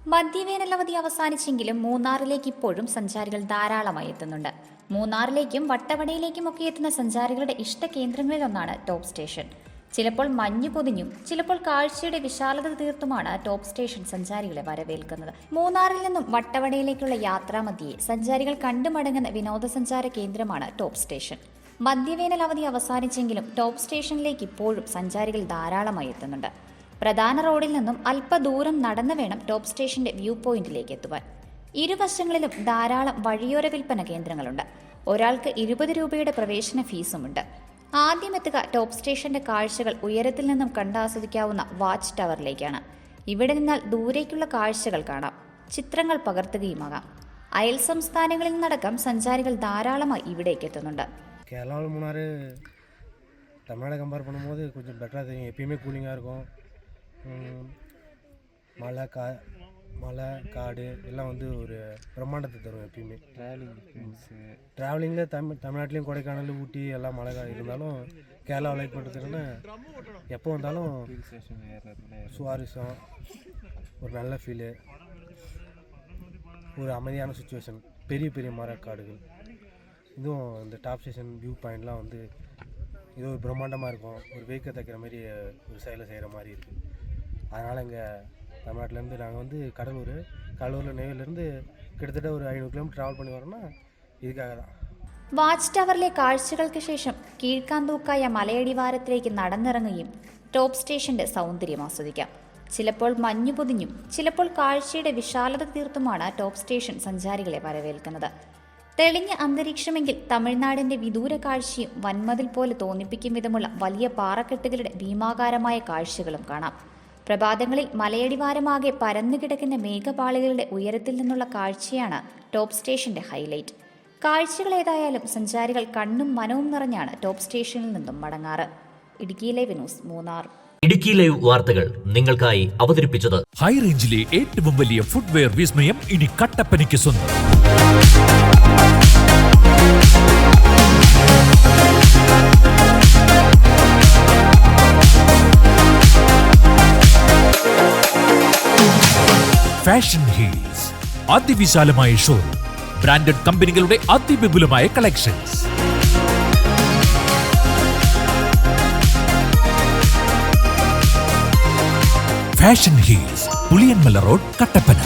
മധ്യവേനലവധി അവസാനിച്ചെങ്കിലും മൂന്നാറിലേക്ക് ഇപ്പോഴും സഞ്ചാരികൾ ധാരാളമായി എത്തുന്നുണ്ട്. മൂന്നാറിലേക്കും വട്ടവടയിലേക്കുമൊക്കെ എത്തുന്ന സഞ്ചാരികളുടെ ഇഷ്ട കേന്ദ്രങ്ങളിലൊന്നാണ് ടോപ്പ് സ്റ്റേഷൻ. ചിലപ്പോൾ മഞ്ഞു പൊതിഞ്ഞും ചിലപ്പോൾ കാഴ്ചയുടെ വിശാലത തീർത്തുമാണ് ടോപ്പ് സ്റ്റേഷൻ സഞ്ചാരികളെ വരവേൽക്കുന്നത്. മൂന്നാറിൽ നിന്നും വട്ടവടയിലേക്കുള്ള യാത്രാമധ്യേ സഞ്ചാരികൾ കണ്ടുമടങ്ങുന്ന വിനോദസഞ്ചാര കേന്ദ്രമാണ് ടോപ്പ് സ്റ്റേഷൻ. മധ്യവേനൽ അവധി അവസാനിച്ചെങ്കിലും ടോപ്പ് സ്റ്റേഷനിലേക്ക് ഇപ്പോഴും സഞ്ചാരികൾ ധാരാളമായി എത്തുന്നുണ്ട്. പ്രധാന റോഡിൽ നിന്നും അല്പദൂരം നടന്നു വേണം ടോപ്പ് സ്റ്റേഷന്റെ വ്യൂ പോയിന്റിലേക്ക് എത്തുവാൻ. ഇരുവശങ്ങളിലും ധാരാളം വഴിയോര വിൽപ്പന കേന്ദ്രങ്ങളുണ്ട്. ഒരാൾക്ക് 20 രൂപയുടെ പ്രവേശന ഫീസുമുണ്ട്. ആദ്യം എത്തുക ടോപ്പ് സ്റ്റേഷന്റെ കാഴ്ചകൾ ഉയരത്തിൽ നിന്നും കണ്ടാസ്വദിക്കാവുന്ന വാച്ച് ടവറിലേക്കാണ്. ഇവിടെ നിന്നാൽ ദൂരേക്കുള്ള കാഴ്ചകൾ കാണാം, ചിത്രങ്ങൾ പകർത്തുകയുമാകാം. അയൽ സംസ്ഥാനങ്ങളിൽ നിന്നടക്കം സഞ്ചാരികൾ ധാരാളമായി ഇവിടേക്ക് എത്തുന്നുണ്ട്. கேரளாவில் மூணாறு தமிழ்நாடு கம்பேர் பண்ணும்போது கொஞ்சம் பெட்டராக தெரியும். எப்பயுமே கூலிங்காக இருக்கும். மலை காடு எல்லாம் வந்து ஒரு பிரம்மாண்டத்தை தரும். எப்பயுமே ட்ராவலிங்கில் தமிழ்நாட்டிலையும் கொடைக்கானல் ஊட்டி எல்லாம் மழை இருந்தாலும் கேரளா லைக் பண்ணுறதுன்னா எப்போ வந்தாலும் சுவாரஸ்யம், ஒரு நல்ல ஃபீலு, ஒரு அமைதியான சுச்சுவேஷன், பெரிய பெரிய மரக்காடுகள். இதுவும் இந்த டாப் ஸ்டேஷன் வியூ பாயிண்ட்லாம் வந்து இது ஒரு பிரம்மாண்டமாக இருக்கும். ஒரு வெயிக்க தைக்கிற மாதிரி ஒரு செயலை செய்கிற மாதிரி இருக்குது. அதனால் இங்கே தமிழ்நாட்டிலேருந்து நாங்கள் வந்து கடலூரில் நெய்வேலியிலேருந்து கிட்டத்தட்ட ஒரு 500 കിലോമീറ്റർ ട്രാവൽ பண்ணி വരണോ இதுக்காக தான். വാച്ച് ടവറിലെ കാഴ്ചകൾക്ക് ശേഷം കീഴ്ക്കാന്തൂക്കായ മലയടിവാരത്തിലേക്ക് നടന്നിറങ്ങുകയും ടോപ്പ് സ്റ്റേഷന്റെ സൗന്ദര്യം ആസ്വദിക്കാം. ചിലപ്പോൾ മഞ്ഞു പൊതിഞ്ഞും ചിലപ്പോൾ കാഴ്ചയുടെ വിശാലത തീർത്തുമാണ് ടോപ്പ് സ്റ്റേഷൻ സഞ്ചാരികളെ വരവേൽക്കുന്നത്. തെളിഞ്ഞ അന്തരീക്ഷമെങ്കിൽ തമിഴ്നാടിന്റെ വിദൂര കാഴ്ചയും വൻമതിൽ പോലെ തോന്നിപ്പിക്കും വിധമുള്ള വലിയ പാറക്കെട്ടുകളുടെ ഭീമാകാരമായ കാഴ്ചകളും കാണാം. പ്രഭാതങ്ങളിൽ മലയടിവാരമാകെ പരന്നുകിടക്കുന്ന മേഘപാളികളുടെ ഉയരത്തിൽ നിന്നുള്ള കാഴ്ചയാണ് ടോപ്പ് സ്റ്റേഷന്റെ ഹൈലൈറ്റ്. കാഴ്ചകൾ ഏതായാലും സഞ്ചാരികൾ കണ്ണും മനവും നിറഞ്ഞാണ് ടോപ്പ് സ്റ്റേഷനിൽ നിന്നും മടങ്ങാറ്. Idukki live news, Munnar. Idukki live വാർത്തകൾ നിങ്ങൾക്കായി അവതരിപ്പിച്ചത് ഹൈ റേഞ്ചിലെ ഏറ്റവും വലിയ ഫുട്വെയർ വിസ്മയം ഇനി കട്ടപ്പനയ്ക്ക് സ്വന്തം. ഫാഷൻ ഹീൽസ് അതിവിശാലമായ ഷോറൂം, ബ്രാൻഡഡ് കമ്പനികളുടെ അതിവിപുലമായ collections. Fashion heels, Puliyanmala road, Kattappana.